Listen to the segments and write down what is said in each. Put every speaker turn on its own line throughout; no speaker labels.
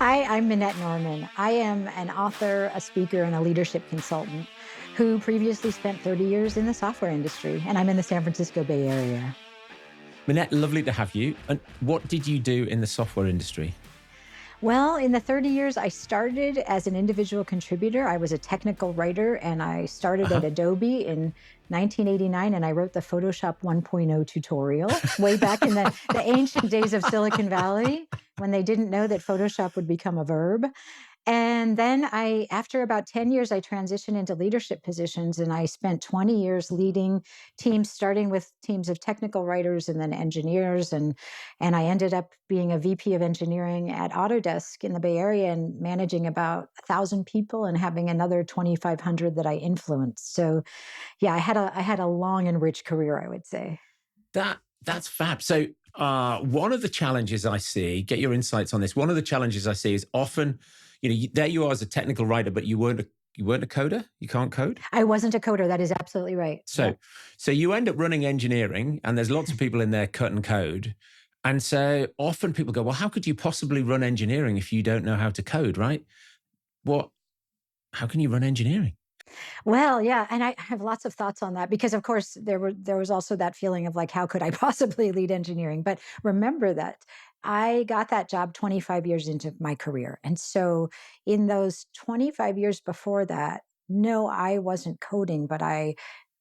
Hi, I'm Minette Norman. I am an author, a speaker, and a leadership consultant who previously spent 30 years in the software industry, and I'm in the San Francisco Bay Area.
Minette, lovely to have you. And what did you do in the software industry?
Well, in the 30 years, I started as an individual contributor. I was a technical writer, and I started at
Uh-huh.
Adobe in 1989, and I wrote the Photoshop 1.0 tutorial way back in the ancient days of Silicon Valley when they didn't know that Photoshop would become a verb. And then after about 10 years, I transitioned into leadership positions, and I spent 20 years leading teams, starting with teams of technical writers and then engineers. And I ended up being a VP of engineering at Autodesk in the Bay Area and managing about 1,000 people and having another 2,500 that I influenced. So yeah, I had a long and rich career, I would say.
That's fab. So one of the challenges I see, get your insights on this. One of the challenges I see is often, there you are as a technical writer, but you weren't a coder. You can't code.
I wasn't a coder. That is absolutely right.
So,
Yep.
so you end up running engineering, and there's lots of people in there cutting code. And so often people go, well, how could you possibly run engineering if you don't know how to code, right? What? How can you run engineering?
Well, yeah, and I have lots of thoughts on that because, of course, there was also that feeling of like, how could I possibly lead engineering? But remember that I got that job 25 years into my career, and so in those 25 years before that, no, I wasn't coding, but I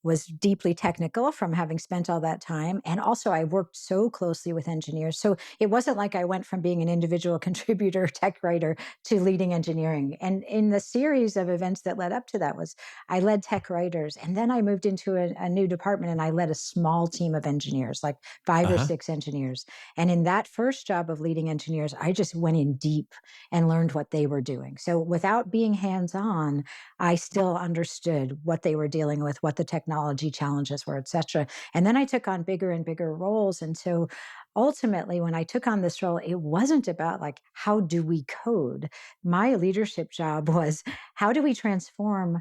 was deeply technical from having spent all that time. And also, I worked so closely with engineers. So it wasn't like I went from being an individual contributor, tech writer to leading engineering. And in the series of events that led up to that was I led tech writers. And then I moved into a new department and I led a small team of engineers, like five or
Uh-huh.
six engineers. And in that first job of leading engineers, I just went in deep and learned what they were doing. So without being hands on, I still understood what they were dealing with, what the technology challenges were, et cetera. And then I took on bigger and bigger roles. And so ultimately, when I took on this role, it wasn't about like, how do we code? My leadership job was, how do we transform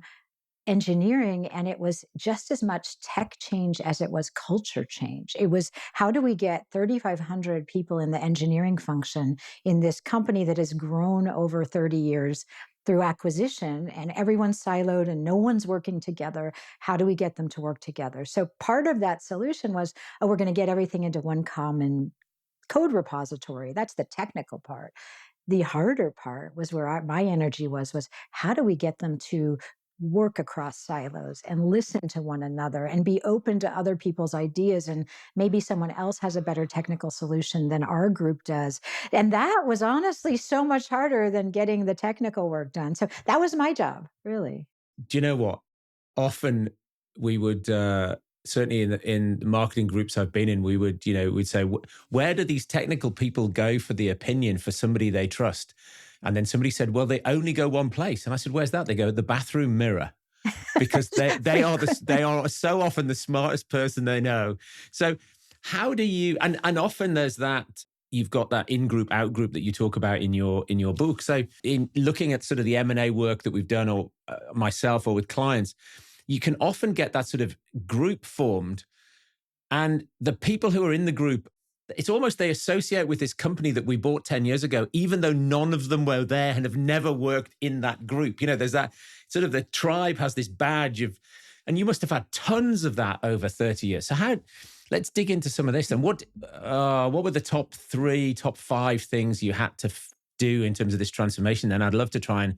engineering? And it was just as much tech change as it was culture change. It was, how do we get 3,500 people in the engineering function in this company that has grown over 30 years through acquisition, and everyone's siloed and no one's working together? How do we get them to work together? So part of that solution was, oh, we're going to get everything into one common code repository. That's the technical part. The harder part was where my energy was how do we get them to work across silos and listen to one another and be open to other people's ideas, and maybe someone else has a better technical solution than our group does. And that was honestly so much harder than getting the technical work done. So that was my job, really.
Do you know what? Often we would certainly in the marketing groups I've been in, we would we'd say, where do these technical people go for the opinion for somebody they trust? And then somebody said, well, they only go one place. And I said, where's that? They go the bathroom mirror, because they are so often the smartest person they know. So how do you, and often there's that, you've got that in-group, out-group that you talk about in your book. So in looking at sort of the M&A work that we've done, or myself or with clients, you can often get that sort of group formed, and the people who are in the group, it's almost they associate with this company that we bought 10 years ago, even though none of them were there and have never worked in that group. There's that sort of, the tribe has this badge of, and you must have had tons of that over 30 years. So let's dig into some of this. And what were the top 3, top 5 things you had to do in terms of this transformation? And I'd love to try and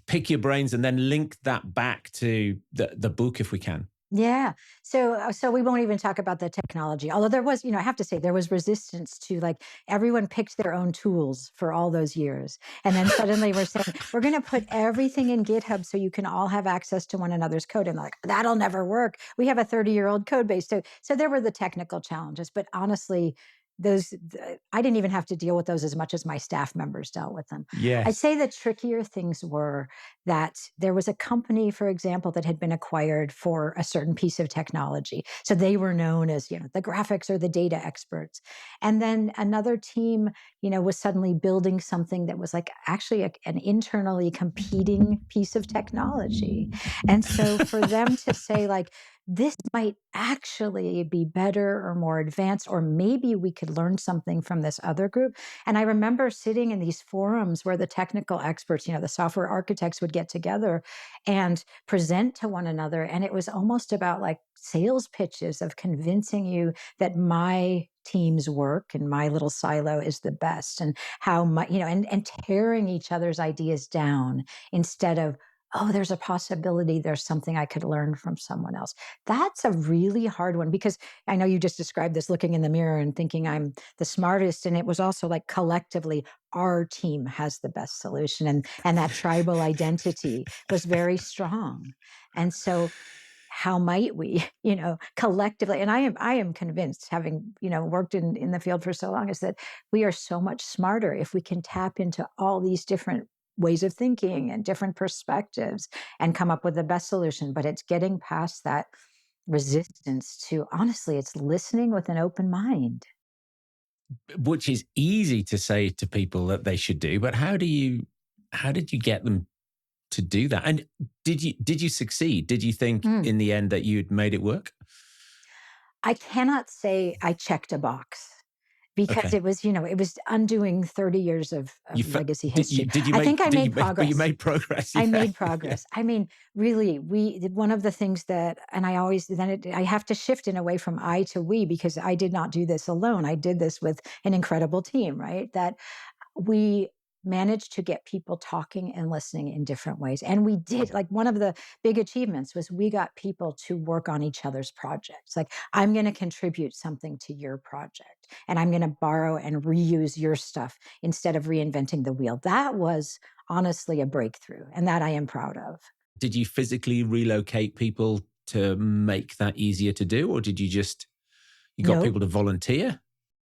pick your brains and then link that back to the book if we can.
Yeah. So we won't even talk about the technology. Although there was, I have to say there was resistance to, like, everyone picked their own tools for all those years. And then suddenly we're saying, we're going to put everything in GitHub so you can all have access to one another's code. And like, that'll never work. We have a 30-year-old code base. So there were the technical challenges, but honestly, I didn't even have to deal with those as much as my staff members dealt with them. I'd
Yes.
say the trickier things were that there was a company, for example, that had been acquired for a certain piece of technology. So they were known as, the graphics or the data experts. And then another team, was suddenly building something that was like actually an internally competing piece of technology. And so for them to say, like, this might actually be better or more advanced, or maybe we could learn something from this other group. And I remember sitting in these forums where the technical experts, the software architects would get together and present to one another. And it was almost about like sales pitches of convincing you that my team's work and my little silo is the best, and how my, and tearing each other's ideas down instead of, oh, there's a possibility there's something I could learn from someone else. That's a really hard one, because I know you just described this looking in the mirror and thinking I'm the smartest. And it was also like collectively, our team has the best solution. And that tribal identity was very strong. And so how might we, collectively, and I am convinced, having, worked in the field for so long, is that we are so much smarter if we can tap into all these different ways of thinking and different perspectives and come up with the best solution. But it's getting past that resistance to, honestly, it's listening with an open mind.
Which is easy to say to people that they should do, but how did you get them to do that? And did you succeed? Did you think
Mm.
in the end that you'd made it work?
I cannot say I checked a box, because
Okay.
it was undoing 30 years of
You fe-
legacy history.
did you
I
make
think I
did you
made
make but you
progress.
made progress.
I
Yeah.
made
Yeah.
progress. I mean, really, one of the things that, and I always, I have to shift in a way from I to we, because I did not do this alone. I did this with an incredible team, right? That we managed to get people talking and listening in different ways. And we did, like, one of the big achievements was we got people to work on each other's projects. Like, I'm going to contribute something to your project, and I'm going to borrow and reuse your stuff instead of reinventing the wheel. That was honestly a breakthrough, and that I am proud of.
Did you physically relocate people to make that easier to do, or did you got
Nope.
people to volunteer?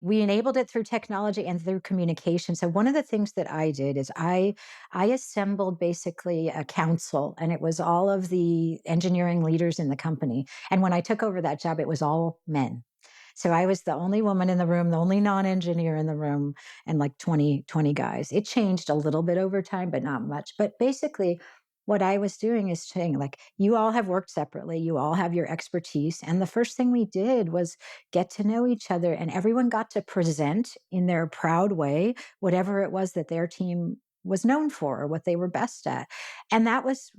We enabled it through technology and through communication. So one of the things that I did is I assembled basically a council, and it was all of the engineering leaders in the company. And when I took over that job, it was all men. So I was the only woman in the room, the only non-engineer in the room, and like 20 guys. It changed a little bit over time, but not much. But basically, what I was doing is saying, like, you all have worked separately, you all have your expertise. And the first thing we did was get to know each other, and everyone got to present in their proud way whatever it was that their team was known for, or what they were best at. And that was,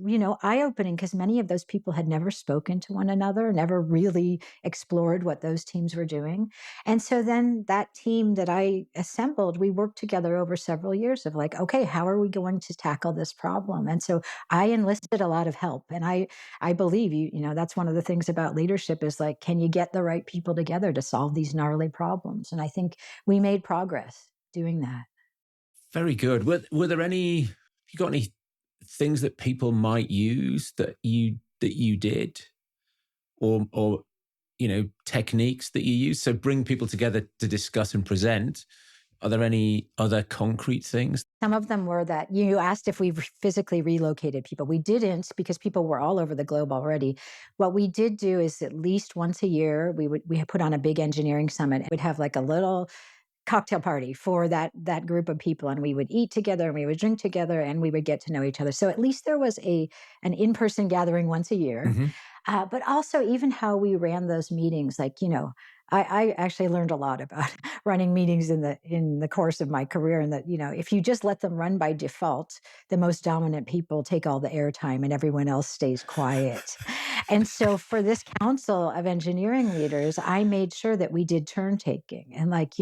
eye-opening, because many of those people had never spoken to one another, never really explored what those teams were doing. And so then that team that I assembled, we worked together over several years of like, okay, how are we going to tackle this problem? And so I enlisted a lot of help. And I believe that's one of the things about leadership is like, can you get the right people together to solve these gnarly problems? And I think we made progress doing that.
Very good. Were there any? You got any things that people might use that you did, or techniques that you use? So bring people together to discuss and present. Are there any other concrete things?
Some of them were that you asked if we physically relocated people. We didn't, because people were all over the globe already. What we did do is at least once a year, we had put on a big engineering summit. We'd have like a little cocktail party for that group of people, and we would eat together and we would drink together and we would get to know each other. So at least there was an in-person gathering once a year.
Hmm.
But also, even how we ran those meetings, like, I actually learned a lot about running meetings in the course of my career. And that, if you just let them run by default, the most dominant people take all the airtime and everyone else stays quiet. And so for this council of engineering leaders, I made sure that we did turn taking, and like,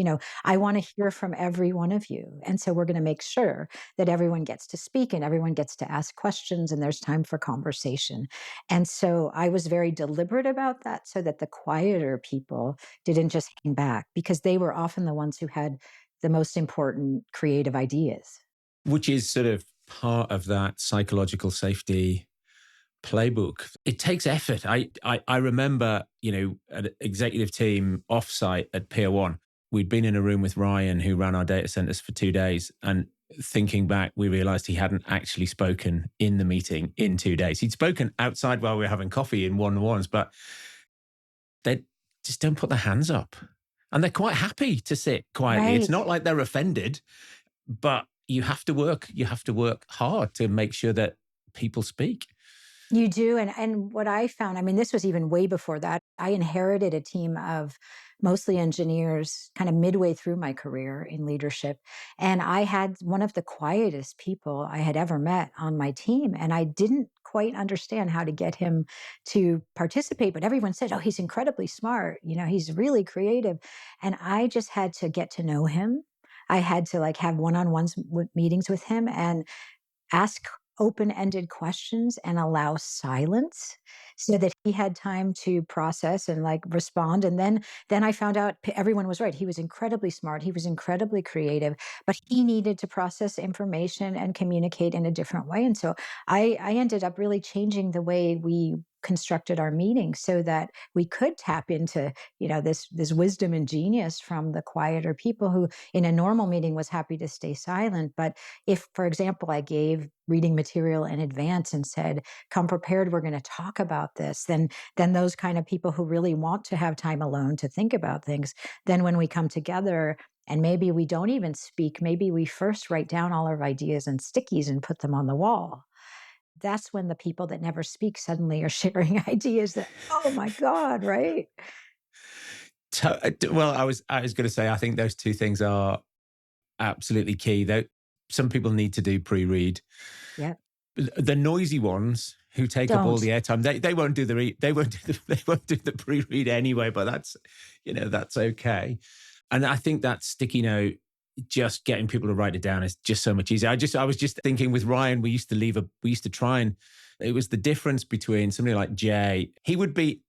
I want to hear from every one of you. And so we're going to make sure that everyone gets to speak and everyone gets to ask questions and there's time for conversation. And so I was very deliberate about that, so that the quieter people didn't just hang back, because they were often the ones who had the most important creative ideas.
Which is sort of part of that psychological safety playbook. It takes effort. I remember, an executive team offsite at Pier 1. We'd been in a room with Ryan, who ran our data centers for 2 days. And thinking back, we realized he hadn't actually spoken in the meeting in 2 days. He'd spoken outside while we were having coffee in one-on-ones, but they just don't put their hands up. And they're quite happy to sit quietly. It's
Right.
not like they're offended, but you have to work hard to make sure that people speak.
You do, and what I found, I mean, this was even way before that. I inherited a team of mostly engineers kind of midway through my career in leadership, and I had one of the quietest people I had ever met on my team, and I didn't quite understand how to get him to participate, but everyone said, "Oh, he's incredibly smart, he's really creative." And I just had to get to know him. I had to, like, have one-on-ones meetings with him and ask open-ended questions and allow silence so that he had time to process and, like, respond. And then I found out everyone was right. He was incredibly smart, he was incredibly creative, but he needed to process information and communicate in a different way. And so I ended up really changing the way we constructed our meetings so that we could tap into, this wisdom and genius from the quieter people who in a normal meeting was happy to stay silent. But if, for example, I gave reading material in advance and said, "Come prepared, we're going to talk about this," then those kind of people who really want to have time alone to think about things, then when we come together and maybe we don't even speak, maybe we first write down all our ideas and stickies and put them on the wall. That's when the people that never speak suddenly are sharing ideas that, oh my God, right?
Well, I was going to say, I think those two things are absolutely key. Though some people need to do pre-read.
Yeah.
The noisy ones who take up all
Don't.
the airtime, they won't do they won't do they won't do the pre-read anyway. But that's okay. And I think that sticky note, just getting people to write it down is just so much easier. I was just thinking with Ryan, we used to try and it was the difference between somebody like Jay. He would be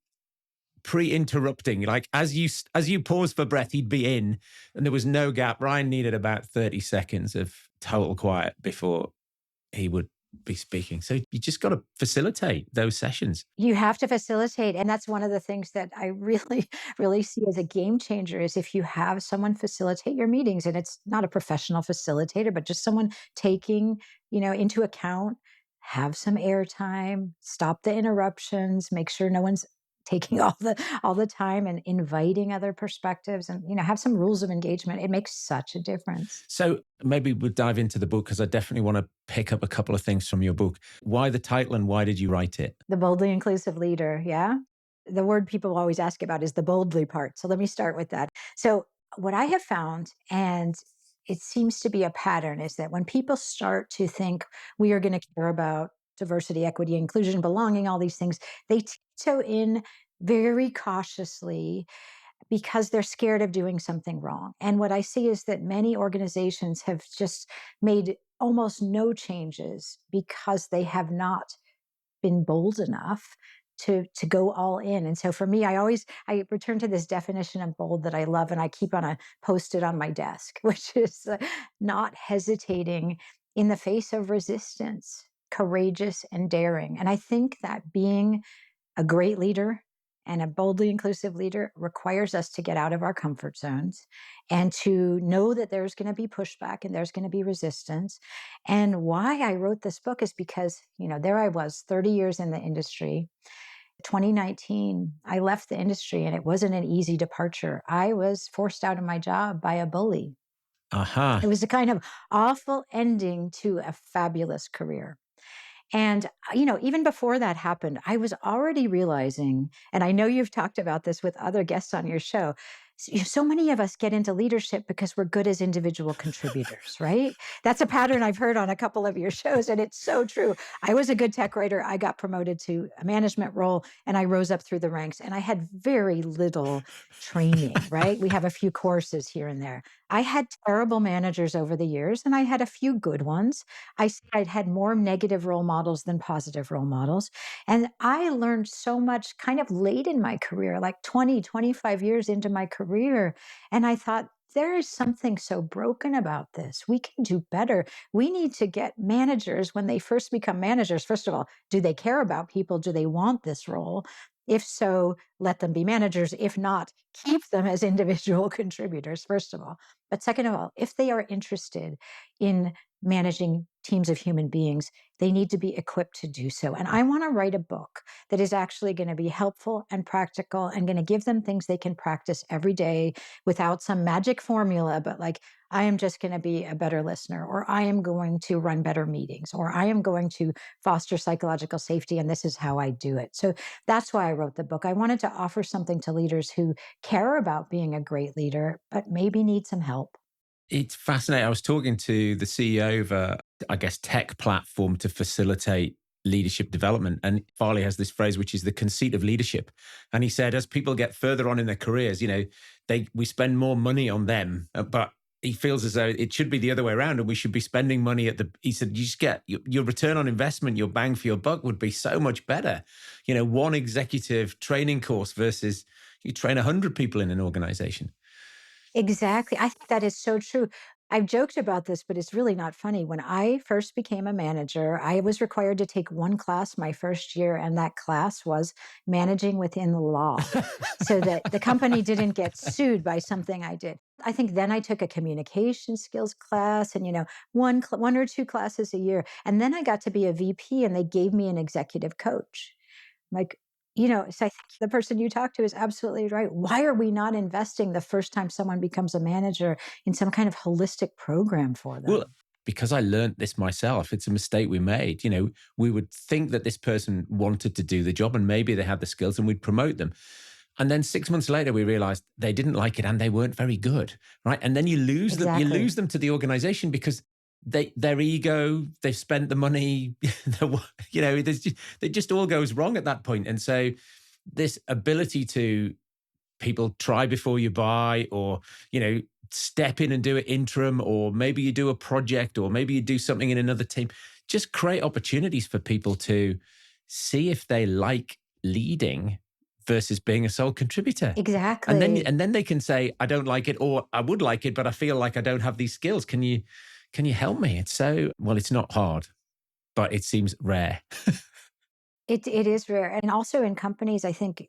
pre-interrupting, like as you pause for breath, he'd be in, and there was no gap. Ryan needed about 30 seconds of total quiet before he would be speaking. So you just got to facilitate those sessions.
You have to facilitate, and that's one of the things that I really, really see as a game changer is if you have someone facilitate your meetings, and it's not a professional facilitator, but just someone taking, into account, have some airtime, stop the interruptions, make sure no one's taking all the time and inviting other perspectives and, have some rules of engagement. It makes such a difference.
So maybe we'll dive into the book because I definitely want to pick up a couple of things from your book. Why the title and why did you write it?
The boldly inclusive leader, yeah? The word people always ask about is the boldly part, so let me start with that. So, what I have found, and it seems to be a pattern, is that when people start to think we are gonna care about diversity, equity, inclusion, belonging, all these things, they tiptoe in very cautiously because they're scared of doing something wrong. And what I see is that many organizations have just made almost no changes because they have not been bold enough to go all in. And so for me, I return to this definition of bold that I love, and I keep on a post it on my desk, which is not hesitating in the face of resistance, courageous and daring. And I think that being a great leader and a boldly inclusive leader requires us to get out of our comfort zones and to know that there's going to be pushback and there's going to be resistance. And why I wrote this book is because, there I was 30 years in the industry. 2019, I left the industry and it wasn't an easy departure. I was forced out of my job by a bully.
Aha.
It was a kind of awful ending to a fabulous career. And, even before that happened, I was already realizing, and I know you've talked about this with other guests on your show. So many of us get into leadership because we're good as individual contributors, right? That's a pattern I've heard on a couple of your shows, and it's so true. I was a good tech writer. I got promoted to a management role, and I rose up through the ranks, and I had very little training, right? We have a few courses here and there. I had terrible managers over the years, and I had a few good ones. I'd had more negative role models than positive role models. And I learned so much kind of late in my career, like 20, 25 years into my career. And I thought, there is something so broken about this. We can do better. We need to get managers when they first become managers. First of all, do they care about people? Do they want this role? If so, let them be managers. If not, keep them as individual contributors, first of all. But second of all, if they are interested in managing teams of human beings, they need to be equipped to do so. And I want to write a book that is actually going to be helpful and practical and going to give them things they can practice every day without some magic formula, but like, I am just going to be a better listener, or I am going to run better meetings, or I am going to foster psychological safety, and this is how I do it. So that's why I wrote the book. I wanted to offer something to leaders who care about being a great leader, but maybe need some help.
It's fascinating. I was talking to the CEO of a, I guess, tech platform to facilitate leadership development. And Farley has this phrase, which is the conceit of leadership. And he said, as people get further on in their careers, we spend more money on them, but he feels as though it should be the other way around, and we should be spending money he said, you just get your return on investment, your bang for your buck would be so much better. One executive training course versus you train 100 people in an organization.
Exactly. I think that is so true. I've joked about this, but it's really not funny. When I first became a manager, I was required to take one class my first year, and that class was managing within the law so that the company didn't get sued by something I did. I think then I took a communication skills class and, one or two classes a year. And then I got to be a VP and they gave me an executive coach. Like, so I think the person you talk to is absolutely right. Why are we not investing the first time someone becomes a manager in some kind of holistic program for them?
Well, because I learned this myself, it's a mistake we made. We would think that this person wanted to do the job and maybe they had the skills and we'd promote them. And then 6 months later, we realized they didn't like it and they weren't very good, right? And then you lose them. You lose them to the organization because their ego, they've spent the money, it just all goes wrong at that point. And so this ability to people try before you buy, or, step in and do it interim, or maybe you do a project, or maybe you do something in another team, just create opportunities for people to see if they like leading versus being a sole contributor.
Exactly.
And then they can say, I don't like it, or I would like it, but I feel like I don't have these skills. Can you help me? It's not hard, but it seems rare.
It is rare. And also in companies, I think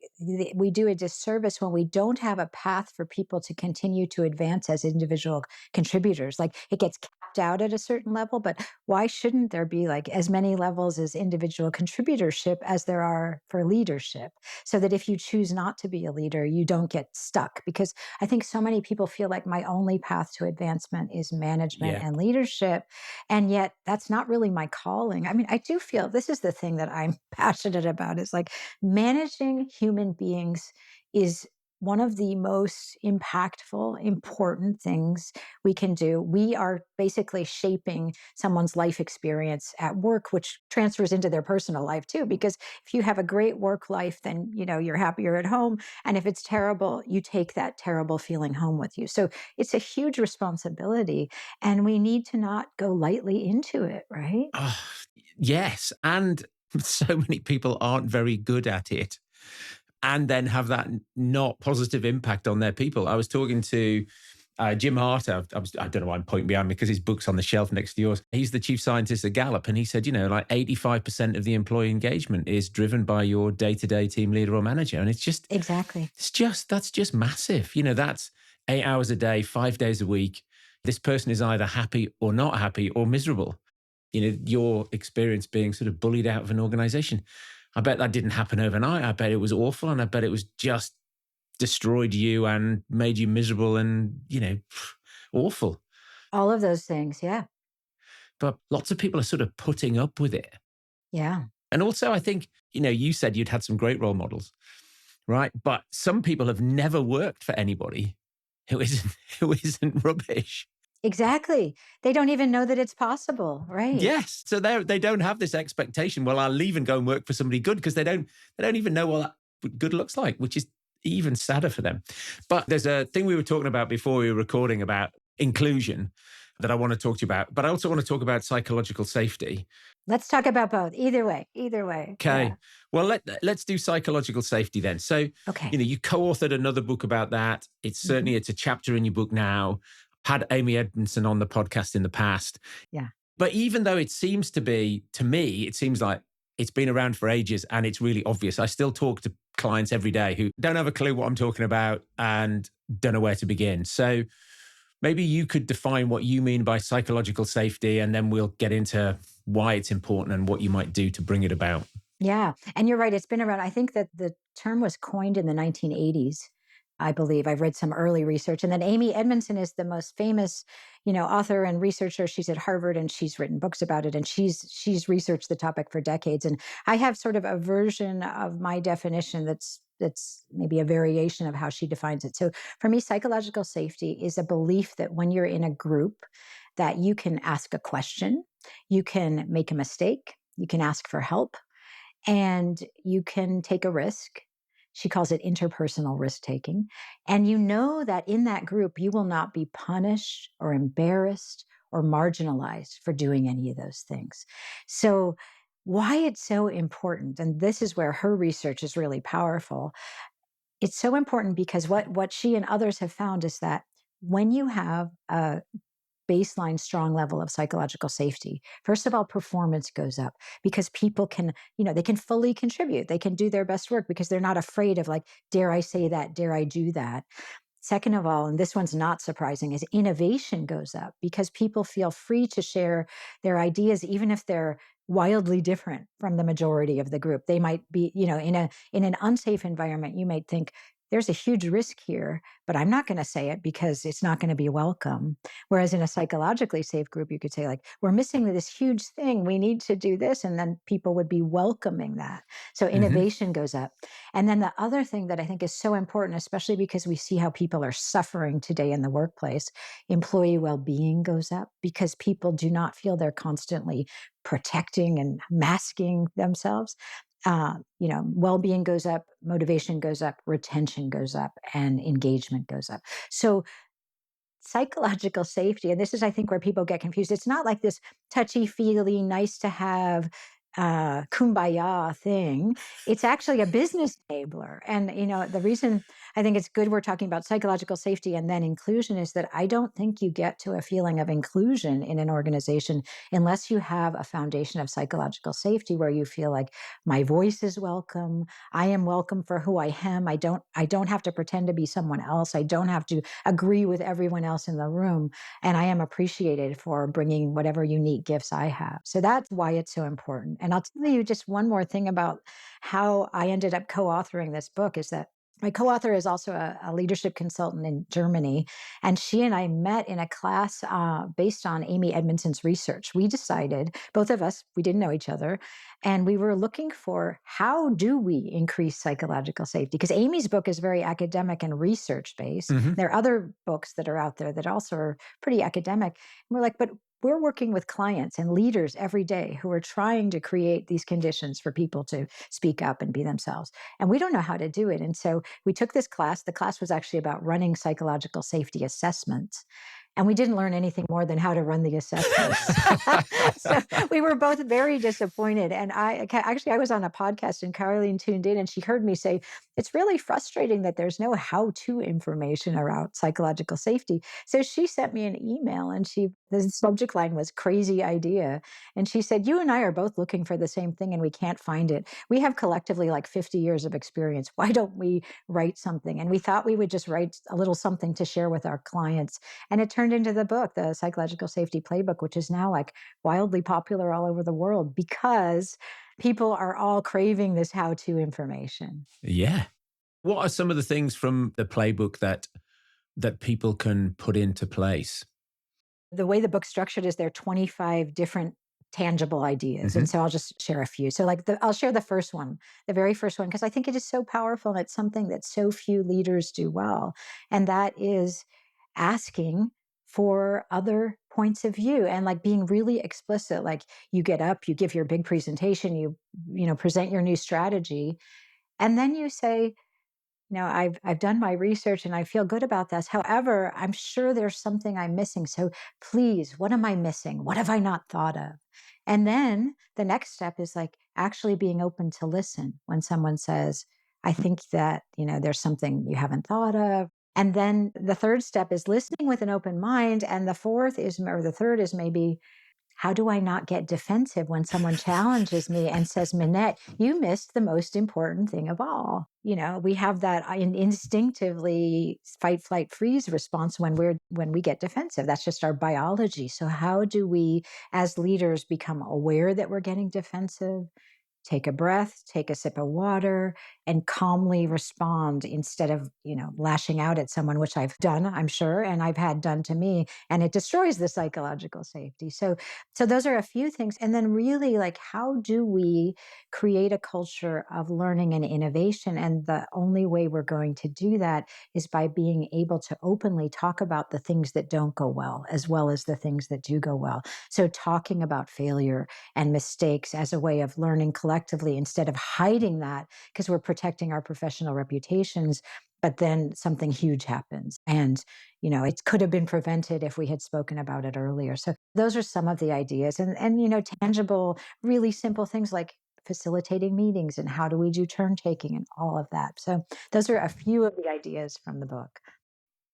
we do a disservice when we don't have a path for people to continue to advance as individual contributors. Like, it gets capped out at a certain level, but why shouldn't there be like as many levels as individual contributorship as there are for leadership? So that if you choose not to be a leader, you don't get stuck. Because I think so many people feel like my only path to advancement is management
Yeah.
and leadership. And yet that's not really my calling. I mean, I do feel this is the thing that I'm passionate about, is like, managing human beings is one of the most impactful, important things we can do. We are basically shaping someone's life experience at work, which transfers into their personal life too. Because if you have a great work life, then you're happier at home. And if it's terrible, you take that terrible feeling home with you. So it's a huge responsibility, and we need to not go lightly into it, right?
Oh, yes. And so many people aren't very good at it and then have that not positive impact on their people. I was talking to Jim Hart. I don't know why I'm pointing behind me because his book's on the shelf next to yours. He's the chief scientist at Gallup. And he said, like 85% of the employee engagement is driven by your day-to-day team leader or manager. And it's just,
Exactly.
that's just massive. That's 8 hours a day, 5 days a week. This person is either happy or not happy or miserable. Your experience being sort of bullied out of an organization. I bet that didn't happen overnight. I bet it was awful. And I bet it was just destroyed you and made you miserable and, awful.
All of those things. Yeah.
But lots of people are sort of putting up with it.
Yeah.
And also, I think, you said you'd had some great role models, right? But some people have never worked for anybody who isn't rubbish.
Exactly. They don't even know that it's possible, right?
Yes. So they don't have this expectation, well, I'll leave and go and work for somebody good, because they don't even know what that good looks like, which is even sadder for them. But there's a thing we were talking about before we were recording about inclusion that I want to talk to you about, but I also want to talk about psychological safety.
Let's talk about both. Either way.
Okay.
Yeah.
Well, let's do psychological safety then. So,
Okay.
you co-authored another book about that. It's certainly, it's a chapter in your book now. Had Amy Edmondson on the podcast in the past.
Yeah.
But even though it seems to be, to me, it seems like it's been around for ages and it's really obvious. I still talk to clients every day who don't have a clue what I'm talking about and don't know where to begin. So Maybe you could define what you mean by psychological safety, and then we'll get into why it's important and what you might do to bring it about.
Yeah. And you're right. It's been around. I think that the term was coined in the 1980s. I believe I've read some early research. And then Amy Edmondson is the most famous, author and researcher. She's at Harvard and she's written books about it. And she's researched the topic for decades. And I have sort of a version of my definition that's maybe a variation of how she defines it. So for me, psychological safety is a belief that when you're in a group, that you can ask a question, you can make a mistake, you can ask for help, and you can take a risk. She calls it interpersonal risk taking. And you know that in that group, you will not be punished or embarrassed or marginalized for doing any of those things. So, why it's so important, and this is where her research is really powerful. It's so important because what she and others have found is that when you have a baseline strong level of psychological safety, first of all, performance goes up because people can, they can fully contribute. They can do their best work because they're not afraid of, like, dare I say that? Dare I do that? Second of all, and this one's not surprising, is innovation goes up because people feel free to share their ideas, even if they're wildly different from the majority of the group. They might be, in an unsafe environment, you might think, there's a huge risk here, but I'm not going to say it because it's not going to be welcome. Whereas in a psychologically safe group, you could say, like, we're missing this huge thing. We need to do this. And then people would be welcoming that. So
Hmm.
innovation goes up. And then the other thing that I think is so important, especially because we see how people are suffering today in the workplace, employee well-being goes up because people do not feel they're constantly protecting and masking themselves. Well-being goes up, motivation goes up, retention goes up, and engagement goes up. So psychological safety, and this is, I think, where people get confused. It's not like this touchy-feely, nice to have, kumbaya thing. It's actually a business enabler. And, the reason I think it's good we're talking about psychological safety and then inclusion is that I don't think you get to a feeling of inclusion in an organization unless you have a foundation of psychological safety where you feel like my voice is welcome. I am welcome for who I am. I don't have to pretend to be someone else. I don't have to agree with everyone else in the room. And I am appreciated for bringing whatever unique gifts I have. So that's why it's so important. And I'll tell you just one more thing about how I ended up co authoring this book is that my co author is also a leadership consultant in Germany. And she and I met in a class based on Amy Edmondson's research. We decided, both of us, we didn't know each other, and we were looking for how do we increase psychological safety? Because Amy's book is very academic and research based.
Hmm.
There are other books that are out there that also are pretty academic. And we're like, but we're working with clients and leaders every day who are trying to create these conditions for people to speak up and be themselves. And we don't know how to do it. And so we took this class. The class was actually about running psychological safety assessments. And we didn't learn anything more than how to run the assessments. So we were both very disappointed. And I was on a podcast and Caroline tuned in and she heard me say, it's really frustrating that there's no how to information around psychological safety. So she sent me an email and the subject line was crazy idea. And she said, you and I are both looking for the same thing and we can't find it. We have collectively like 50 years of experience. Why don't we write something? And we thought we would just write a little something to share with our clients. And it turned into the book, the Psychological Safety Playbook, which is now like wildly popular all over the world because people are all craving this how to information.
Yeah. What are some of the things from the playbook that people can put into place?
The way the book's structured is there are 25 different tangible ideas.
Hmm.
And so I'll just share a few. So, like, I'll share the first one, the very first one, because I think it is so powerful and it's something that so few leaders do well. And that is asking for other points of view and like being really explicit. Like, you get up, you give your big presentation, you present your new strategy, and then you say, I've done my research and I feel good about this. However, I'm sure there's something I'm missing. So please, what am I missing? What have I not thought of? And then the next step is like actually being open to listen when someone says, I think that, there's something you haven't thought of. And then the third step is listening with an open mind. And the third is maybe how do I not get defensive when someone challenges me and says, Minette, you missed the most important thing of all? We have that instinctively fight, flight, freeze response when we get defensive. That's just our biology. So how do we, as leaders, become aware that we're getting defensive? Take a breath, take a sip of water, and calmly respond instead of, lashing out at someone, which I've done, I'm sure, and I've had done to me, and it destroys the psychological safety. So those are a few things. And then really, like, how do we create a culture of learning and innovation? And the only way we're going to do that is by being able to openly talk about the things that don't go well as the things that do go well. So talking about failure and mistakes as a way of learning collectively instead of hiding that because we're protecting our professional reputations. But then something huge happens. And, it could have been prevented if we had spoken about it earlier. So those are some of the ideas. And tangible, really simple things like facilitating meetings and how do we do turn taking and all of that. So those are a few of the ideas from the book.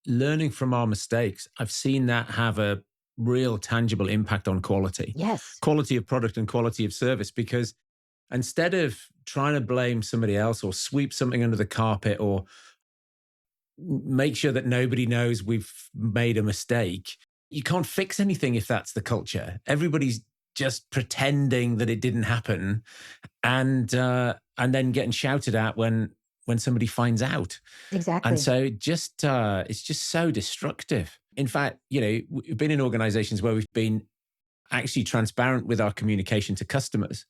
Learning from our mistakes, I've seen that have a real tangible impact on
Yes,
quality of product and quality of service, because instead of trying to blame somebody else or sweep something under the carpet or make sure that nobody knows we've made a mistake, you can't fix anything if that's the culture. Everybody's just pretending that it didn't happen, and then getting shouted at when somebody finds out. And
exactly.
so it's just so destructive. In fact, we've been in organizations where we've been actually transparent with our communication to customers.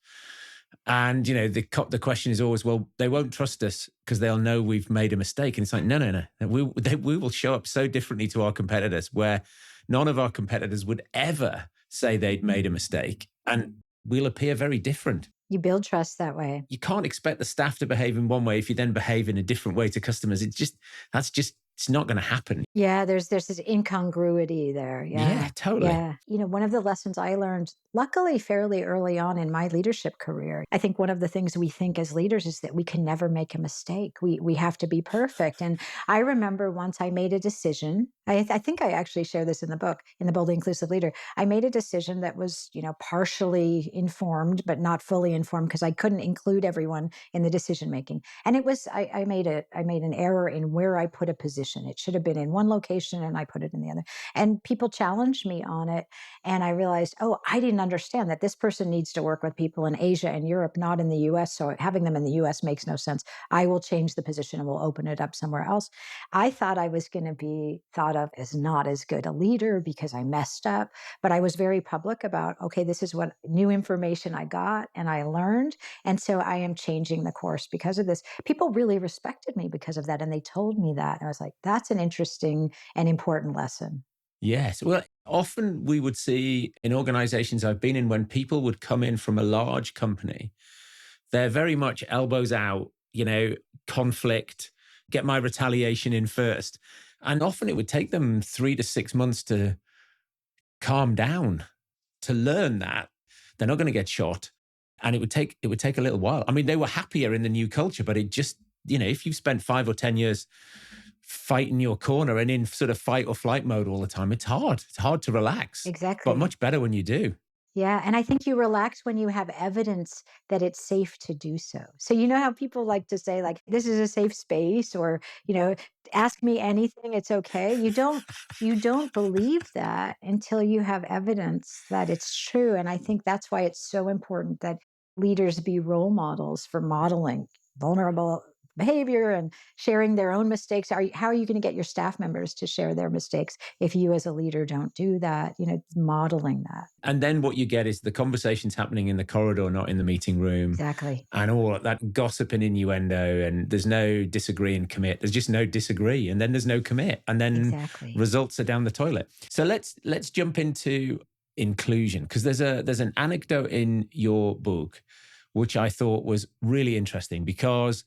And, the question is always, well, they won't trust us because they'll know we've made a mistake. And it's like, no. We will show up so differently to our competitors, where none of our competitors would ever say they'd made a mistake. And we'll appear very different.
You build trust that way.
You can't expect the staff to behave in one way if you then behave in a different way to customers. It's not going to happen.
Yeah, there's this incongruity there.
Yeah,
Yeah.
totally.
Yeah. One of the lessons I learned, luckily fairly early on in my leadership career, I think one of the things we think as leaders is that we can never make a mistake. We have to be perfect. And I remember once I made a decision. I think I actually share this in the book, in the Boldly Inclusive Leader. I made a decision that was, partially informed, but not fully informed because I couldn't include everyone in the decision making. And it was I made an error in where I put a position. It should have been in one location and I put it in the other. And people challenged me on it. And I realized, oh, I didn't understand that this person needs to work with people in Asia and Europe, not in the US. So having them in the US makes no sense. I will change the position and we'll open it up somewhere else. I thought I was going to be thought of as not as good a leader because I messed up. But I was very public about, okay, this is what new information I got and I learned. And so I am changing the course because of this. People really respected me because of that. And they told me that. And I was like, that's an interesting and important lesson.
Yes. Well, often we would see in organizations I've been in, when people would come in from a large company, they're very much elbows out, conflict, get my retaliation in first. And often it would take them 3 to 6 months to calm down, to learn that they're not going to get shot. And it would take a little while. I mean, they were happier in the new culture, but it just, if you've spent 5 or 10 years fighting your corner and in sort of fight or flight mode all the time, it's hard. It's hard to relax, but
Exactly.
much better when you do.
Yeah, and I think you relax when you have evidence that it's safe to do so. So how people like to say like this is a safe space or, ask me anything, it's okay. You don't believe that until you have evidence that it's true. And I think that's why it's so important that leaders be role models for modeling vulnerable behavior and sharing their own mistakes. How are you going to get your staff members to share their mistakes if you as a leader don't do that? Modeling that.
And then what you get is the conversations happening in the corridor, not in the meeting room,
Exactly.
and all that gossip and innuendo. And there's no disagree and commit. There's just no disagree, and then there's no commit, and then
Exactly.
results are down the toilet. So let's jump into inclusion, because there's an anecdote in your book which I thought was really interesting, because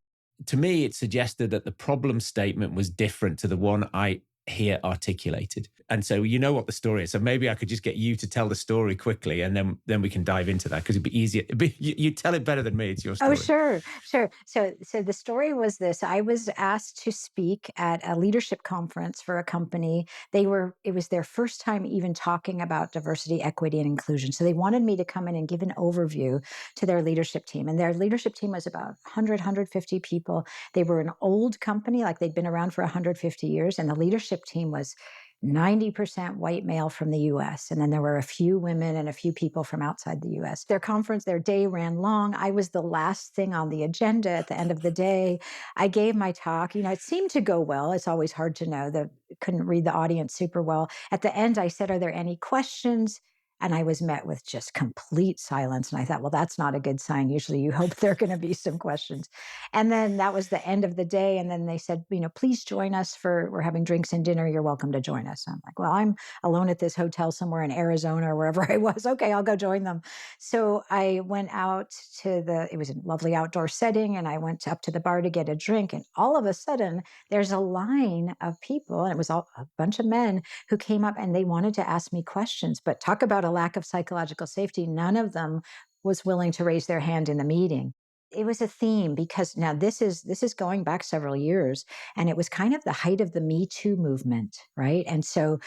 to me it suggested that the problem statement was different to the one I hear articulated. And so you know what the story is. So maybe I could just get you to tell the story quickly, and then we can dive into that, because it'd be easier. You tell it better than me. It's your
Oh,
story.
sure, sure. So the story was this. I was asked to speak at a leadership conference for a company. It was their first time even talking about diversity, equity, and inclusion. So they wanted me to come in and give an overview to their leadership team. And their leadership team was about 100, 150 people. They were an old company, like they'd been around for 150 years. And the leadership team was 90% white male from the US. And then there were a few women and a few people from outside the US. Their conference, their day ran long. I was the last thing on the agenda at the end of the day. I gave my talk. It seemed to go well. It's always hard to know. Couldn't read the audience super well. At the end, I said, "Are there any questions?" And I was met with just complete silence. And I thought, well, that's not a good sign. Usually you hope there are going to be some questions. And then that was the end of the day. And then they said, "Please join us we're having drinks and dinner. You're welcome to join us." I'm like, well, I'm alone at this hotel somewhere in Arizona or wherever I was. Okay, I'll go join them. So I went out it was a lovely outdoor setting, and I went up to the bar to get a drink. And all of a sudden, there's a line of people, and it was a bunch of men who came up and they wanted to ask me questions. But talk about a lack of psychological safety. None of them was willing to raise their hand in the meeting. It was a theme, because now this is going back several years, and it was kind of the height of the Me Too movement, right? And so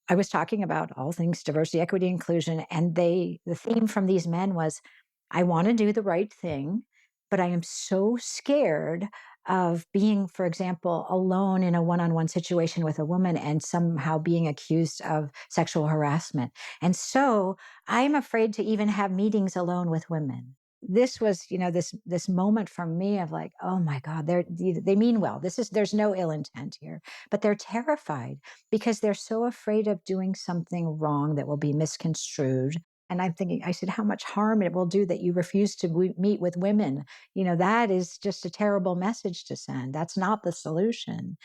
I was talking about all things diversity, equity, inclusion, and the theme from these men was, "I want to do the right thing, but I am so scared of being, for example, alone in a one-on-one situation with a woman and somehow being accused of sexual harassment. And so I'm afraid to even have meetings alone with women." This was, this moment from me of like, oh my God, they mean well. There's no ill intent here, but they're terrified because they're so afraid of doing something wrong that will be misconstrued. And I'm thinking, I said, how much harm it will do that you refuse to meet with women. That is just a terrible message to send. That's not the solution.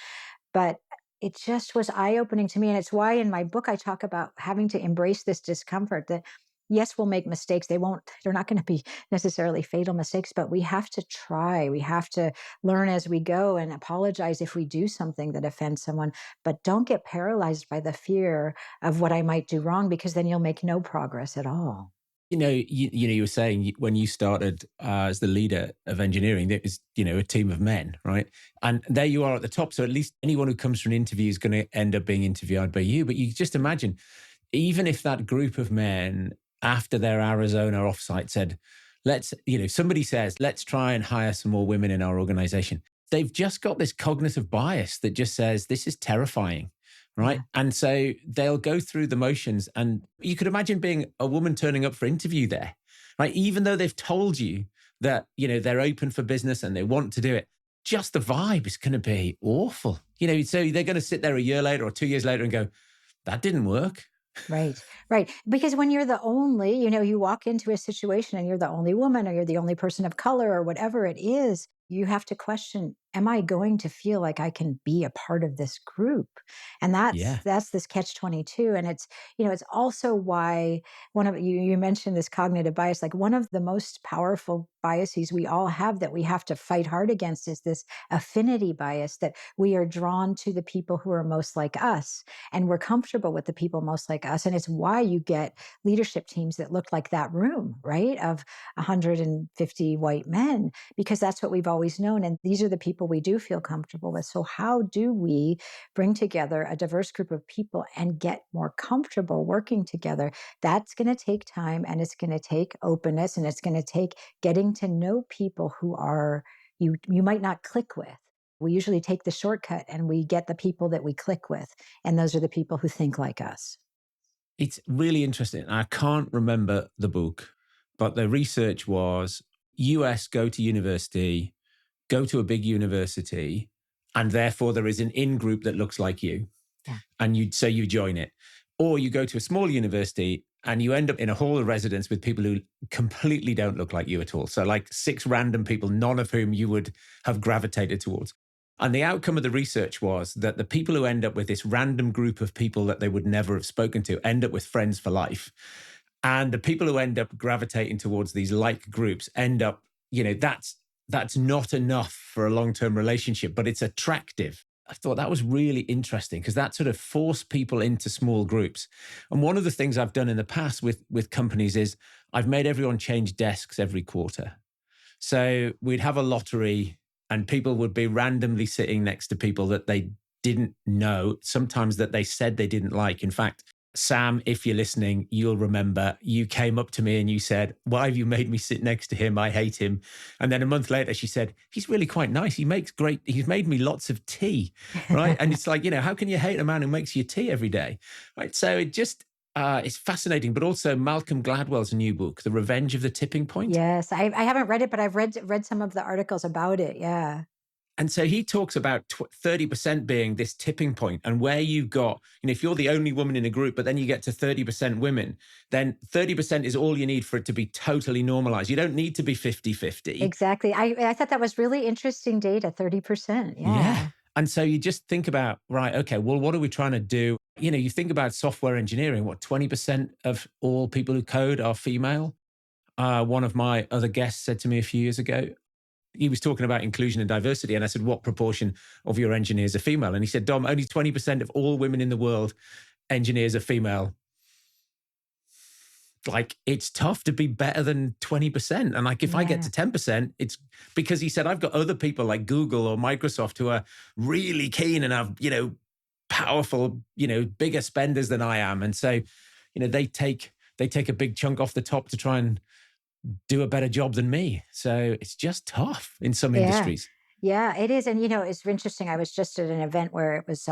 But it just was eye opening to me. And it's why in my book, I talk about having to embrace this discomfort that, yes, we'll make mistakes. They're not going to be necessarily fatal mistakes, but we have to try. We have to learn as we go and apologize if we do something that offends someone. But don't get paralyzed by the fear of what I might do wrong, because then you'll make no progress at all.
You were saying when you started as the leader of engineering, there was, a team of men, right? And there you are at the top. So at least anyone who comes for an interview is going to end up being interviewed by you. But you just imagine, even if that group of men after their Arizona offsite said, somebody says, let's try and hire some more women in our organization. They've just got this cognitive bias that just says, this is terrifying. Right.
Yeah.
And so they'll go through the motions. And you could imagine being a woman turning up for interview there, right? Even though they've told you that, they're open for business and they want to do it, just the vibe is going to be awful. So they're going to sit there a year later or 2 years later and go, that didn't work.
Right, right. Because when you're the only, you walk into a situation and you're the only woman or you're the only person of color or whatever it is, you have to question, am I going to feel like I can be a part of this group? And
Yeah.
that's this catch 22. And it's also why one of you mentioned this cognitive bias, like one of the most powerful biases we all have that we have to fight hard against is this affinity bias, that we are drawn to the people who are most like us and we're comfortable with the people most like us. And it's why you get leadership teams that look like that room, right? Of 150 white men, because that's what we've always known. And these are the people we do feel comfortable with. So how do we bring together a diverse group of people and get more comfortable working together? That's going to take time, and it's going to take openness, and it's going to take getting to know people who are you might not click with. We usually take the shortcut and we get the people that we click with. And those are the people who think like us.
It's really interesting. I can't remember the book, but the research was US go to university, go to a big university, and therefore there is an in group that looks like you.
Yeah.
And you join it. Or you go to a small university and you end up in a hall of residence with people who completely don't look like you at all. So like 6 random people, none of whom you would have gravitated towards. And the outcome of the research was that the people who end up with this random group of people that they would never have spoken to end up with friends for life. And the people who end up gravitating towards these like groups end up, that's not enough for a long-term relationship, but it's attractive. I thought that was really interesting because that sort of forced people into small groups. And one of the things I've done in the past with companies is I've made everyone change desks every quarter. So we'd have a lottery and people would be randomly sitting next to people that they didn't know, sometimes that they said they didn't like. In fact, Sam, if you're listening, you'll remember you came up to me and you said, "Why have you made me sit next to him? I hate him." And then a month later, she said, "He's really quite nice. He's made me lots of tea." Right. And it's like, how can you hate a man who makes you tea every day? Right. So it's fascinating, but also Malcolm Gladwell's new book, The Revenge of the Tipping Point.
Yes, I haven't read it, but I've read some of the articles about it. Yeah.
And so he talks about 30% being this tipping point, and where you've got, if you're the only woman in a group, but then you get to 30% women, then 30% is all you need for it to be totally normalized. You don't need to be 50-50.
Exactly. I thought that was really interesting data, 30%.
Yeah.
Yeah.
And so you just think about, right, okay, well, what are we trying to do? You think about software engineering, what, 20% of all people who code are female? One of my other guests said to me a few years ago, he was talking about inclusion and diversity. And I said, what proportion of your engineers are female? And he said, Dom, only 20% of all women in the world engineers are female. Like, it's tough to be better than 20%. And like, if I get to 10%, it's because he said, I've got other people like Google or Microsoft who are really keen and have, powerful, bigger spenders than I am. And so, they take a big chunk off the top to try and do a better job than me. So it's just tough in some industries.
Yeah, it is. And, it's interesting. I was just at an event where it was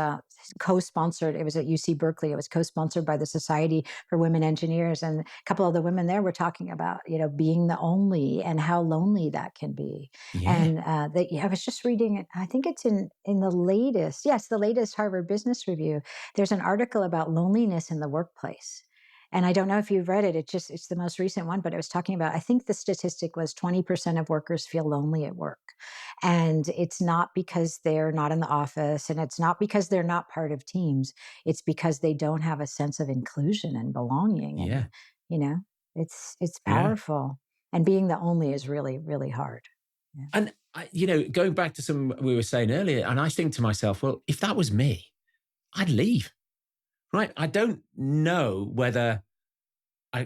co-sponsored. It was at UC Berkeley. It was co-sponsored by the Society for Women Engineers. And a couple of the women there were talking about, being the only and how lonely that can be.
Yeah.
And I was just reading it. I think it's in the latest Harvard Business Review. There's an article about loneliness in the workplace. And I don't know if you've read it. It's the most recent one, but it was talking about, I think the statistic was 20% of workers feel lonely at work. And it's not because they're not in the office, and it's not because they're not part of teams. It's because they don't have a sense of inclusion and belonging.
Yeah.
And, it's
Yeah.
powerful. And being the only is really, really hard. Yeah.
And, going back to some we were saying earlier, and I think to myself, well, if that was me, I'd leave. Right. I don't know whether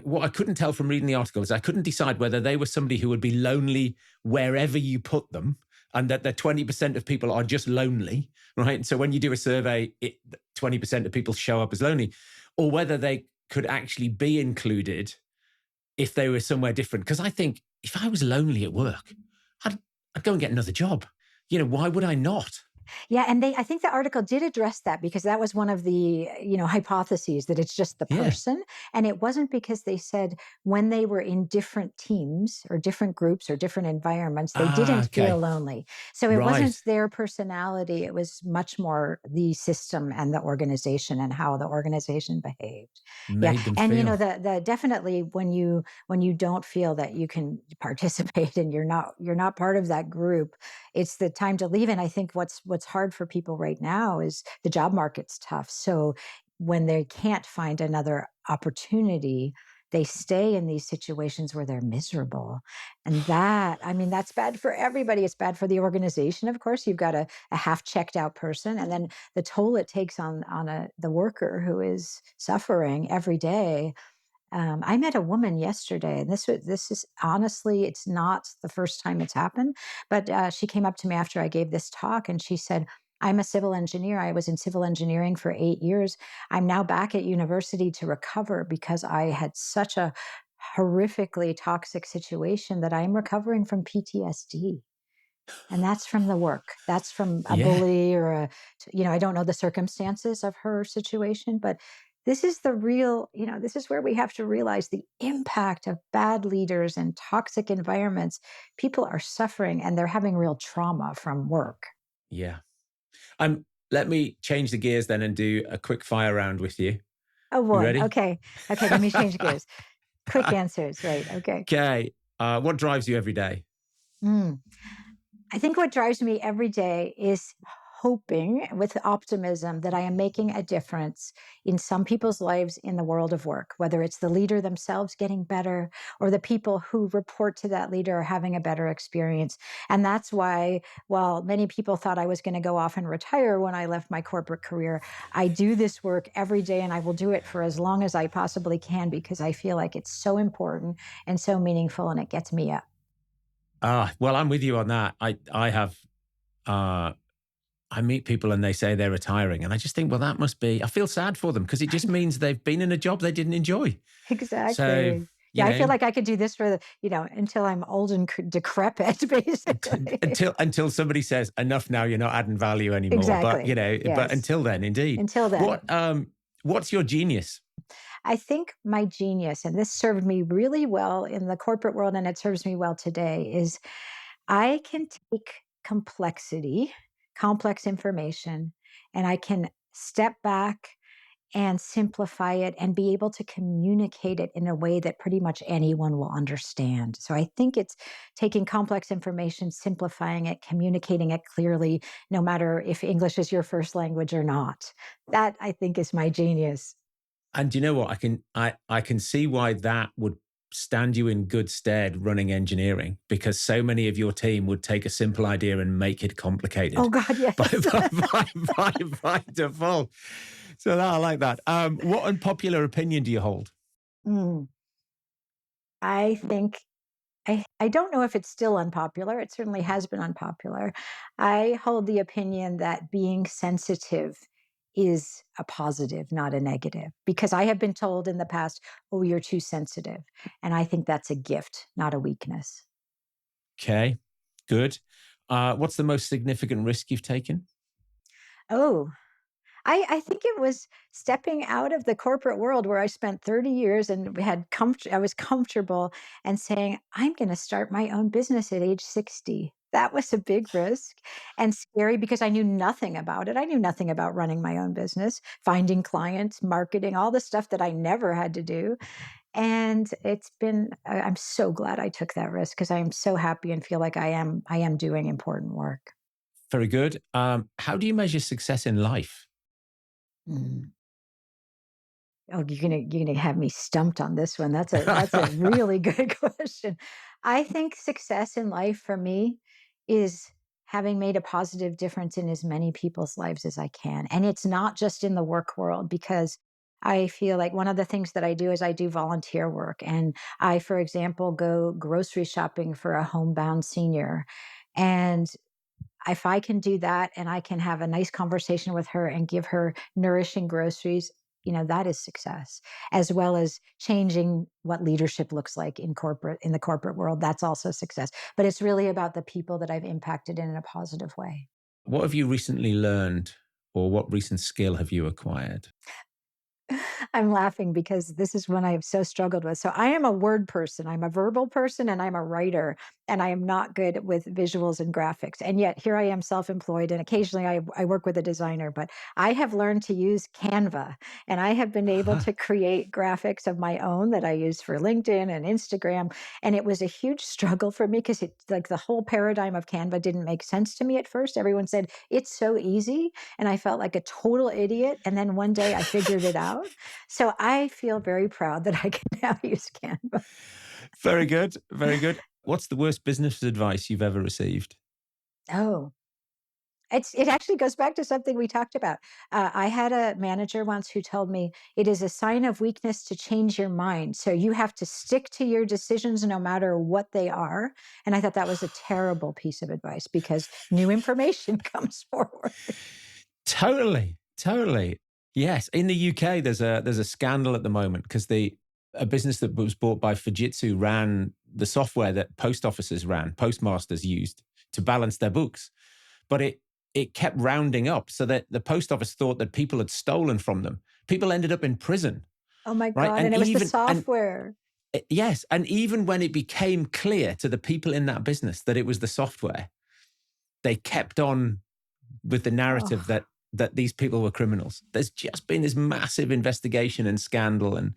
what I couldn't tell from reading the article is I couldn't decide whether they were somebody who would be lonely wherever you put them, and that the 20% of people are just lonely. Right. And so when you do a survey, 20% of people show up as lonely, or whether they could actually be included if they were somewhere different. Because I think if I was lonely at work, I'd go and get another job. Why would I not?
Yeah, and I think the article did address that, because that was one of the, hypotheses, that it's just the
Yeah.
person. And it wasn't because they said when they were in different teams or different groups or different environments, they didn't
Okay.
feel lonely. So it
Right.
wasn't their personality. It was much more the system and the organization and how the organization behaved.
Made them
And
feel.
the definitely when you don't feel that you can participate and you're not part of that group, it's the time to leave. And I think what's hard for people right now is the job market's tough. So when they can't find another opportunity, they stay in these situations where they're miserable. And that's bad for everybody. It's bad for the organization. Of course, you've got a half checked out person, and then the toll it takes on the worker who is suffering every day. I met a woman yesterday, and this is honestly, it's not the first time it's happened, but she came up to me after I gave this talk, and she said, "I'm a civil engineer. I was in civil engineering for 8 years. I'm now back at university to recover because I had such a horrifically toxic situation that I'm recovering from PTSD." And that's from the work. That's from a
Yeah.
bully or I don't know the circumstances of her situation, but this is the real, this is where we have to realize the impact of bad leaders and toxic environments. People are suffering and they're having real trauma from work.
Yeah. Let me change the gears then and do a quick fire round with you.
Oh
You
boy.
ready?
Okay. Okay. Let me change gears. Quick answers. Right. Okay.
Okay. What drives you every day?
Mm. I think what drives me every day is hoping with optimism that I am making a difference in some people's lives in the world of work, whether it's the leader themselves getting better or the people who report to that leader are having a better experience. And that's why, while many people thought I was going to go off and retire when I left my corporate career, I do this work every day, and I will do it for as long as I possibly can because I feel like it's so important and so meaningful, and it gets me up.
Well, I'm with you on that. I have I meet people and they say they're retiring, and I just think, well, that must be. I feel sad for them because it just means they've been in a job they didn't enjoy. So
Exactly.
you
Yeah, I feel
know,
like I could do this for the, until I'm old and decrepit, basically.
until somebody says enough now, you're not adding value anymore. But
Exactly.
but
Yes.
until then, indeed.
Until then.
What's your genius?
I think my genius, and this served me really well in the corporate world, and it serves me well today, is I can take complexity, complex information, and I can step back and simplify it and be able to communicate it in a way that pretty much anyone will understand. So I think it's taking complex information, simplifying it, communicating it clearly, no matter if English is your first language or not. That I think is my genius.
And do you know what? I can see why that would stand you in good stead running engineering, because so many of your team would take a simple idea and make it
Oh
complicated
God,
by
yes.
by default. So I like that. What unpopular opinion do you hold?
Mm, I think I don't know if it's still unpopular. It certainly has been unpopular. I hold the opinion that being sensitive is a positive, not a negative, because I have been told in the past, oh, you're too sensitive. And I think that's a gift, not a weakness.
Okay, good. What's the most significant risk you've taken?
Oh, I think it was stepping out of the corporate world where I spent 30 years and I was comfortable, and saying, I'm going to start my own business at age 60. That was a big risk and scary because I knew nothing about it. I knew nothing about running my own business, finding clients, marketing, all the stuff that I never had to do. And I'm so glad I took that risk because I am so happy and feel like I am doing important work.
Very good. How do you measure success in life?
Mm. Oh, you're gonna have me stumped on this one. That's a really good question. I think success in life for me is having made a positive difference in as many people's lives as I can. And it's not just in the work world, because I feel like one of the things that I do is I do volunteer work. And I, for example, go grocery shopping for a homebound senior. And if I can do that and I can have a nice conversation with her and give her nourishing groceries, that is success, as well as changing what leadership looks like in the corporate world. That's also success. But it's really about the people that I've impacted in a positive way.
What have you recently learned, or what recent skill have you acquired?
I'm laughing because this is one I have so struggled with. So I am a word person. I'm a verbal person and I'm a writer, and I am not good with visuals and graphics. And yet here I am self-employed, and occasionally I work with a designer, but I have learned to use Canva, and I have been able to create graphics of my own that I use for LinkedIn and Instagram. And it was a huge struggle for me because like the whole paradigm of Canva didn't make sense to me at first. Everyone said it's so easy, and I felt like a total idiot. And then one day I figured it out. So I feel very proud that I can now use Canva.
Very good. Very good. What's the worst business advice you've ever received?
Oh, it actually goes back to something we talked about. I had a manager once who told me it is a sign of weakness to change your mind. So you have to stick to your decisions no matter what they are. And I thought that was a terrible piece of advice because new information comes forward.
Totally, totally. Yes, in the UK, there's a scandal at the moment because a business that was bought by Fujitsu ran the software that post offices ran, postmasters used to balance their books, but it kept rounding up so that the post office thought that people had stolen from them. People ended up in prison,
Oh my
right?
God. And it was the software.
Yes, and even when it became clear to the people in that business that it was the software, they kept on with the narrative
Oh,
that that these people were criminals. There's just been this massive investigation and scandal, and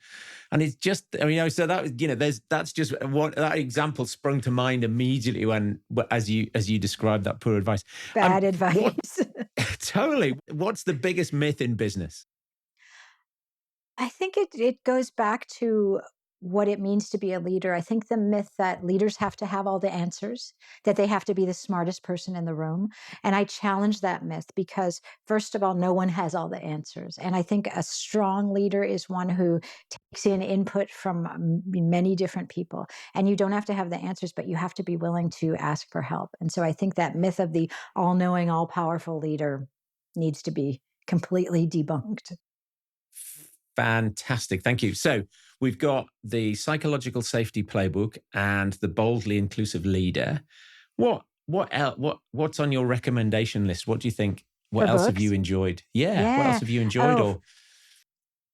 it's just, I mean, so that, that's just what that example sprung to mind immediately when, as you described that poor advice.
Bad
What,
advice.
totally. What's the biggest myth in business?
I think it goes back to what it means to be a leader. I think the myth that leaders have to have all the answers, that they have to be the smartest person in the room. And I challenge that myth because, first of all, no one has all the answers. And I think a strong leader is one who takes in input from many different people. And you don't have to have the answers, but you have to be willing to ask for help. And so I think that myth of the all-knowing, all-powerful leader needs to be completely debunked.
Fantastic. Thank you. So we've got the Psychological Safety Playbook and the Boldly Inclusive Leader. What's on your recommendation list? What do you think? What
For
else have
books?
you enjoyed? Yeah. What else
Yeah.
have you enjoyed?
Oh,
Or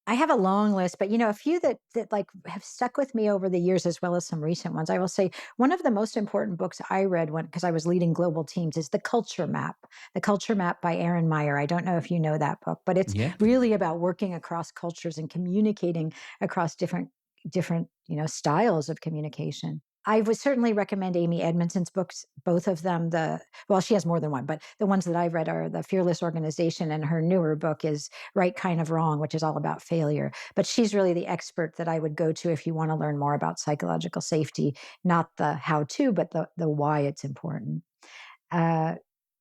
I have a long list, but a few that like have stuck with me over the years, as well as some recent ones. I will say one of the most important books I read because I was leading global teams is The Culture Map. The Culture Map by Erin Meyer. I don't know if you know that book, but it's
yeah.
really about working across cultures and communicating across different styles of communication. I would certainly recommend Amy Edmondson's books, both of them. She has more than one, but the ones that I've read are The Fearless Organization, and her newer book is Right Kind of Wrong, which is all about failure. But she's really the expert that I would go to if you want to learn more about psychological safety, not the how-to, but the why it's important. Uh,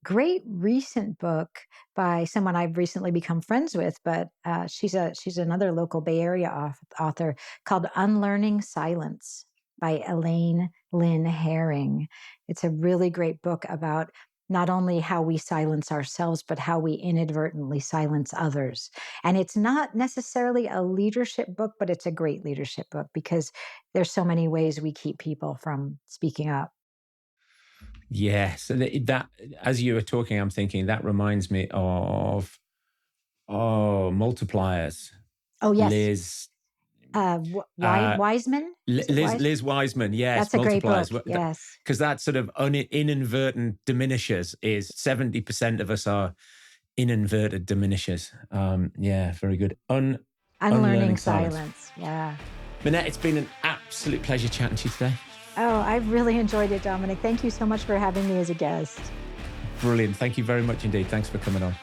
Great recent book by someone I've recently become friends with, but she's another local Bay Area author, called Unlearning Silence by Elaine Lynn Herring. It's a really great book about not only how we silence ourselves, but how we inadvertently silence others. And it's not necessarily a leadership book, but it's a great leadership book because there's so many ways we keep people from speaking up.
Yes. And that, as you were talking, I'm thinking that reminds me of, Multipliers.
Oh, yes.
Liz, uh,
Wiseman? Is it Wise?
Liz Wiseman. Yes.
That's a great book.
Multipliers.
Yes.
Because that sort of inadvertent diminishes is 70% of us are inadvertent diminishes. Yeah, very good.
Unlearning
Unlearning silence.
silence. Yeah.
Minette, it's been an absolute pleasure chatting to you today.
Oh, I've really enjoyed it, Dominic. Thank you so much for having me as a guest.
Brilliant. Thank you very much indeed. Thanks for coming on.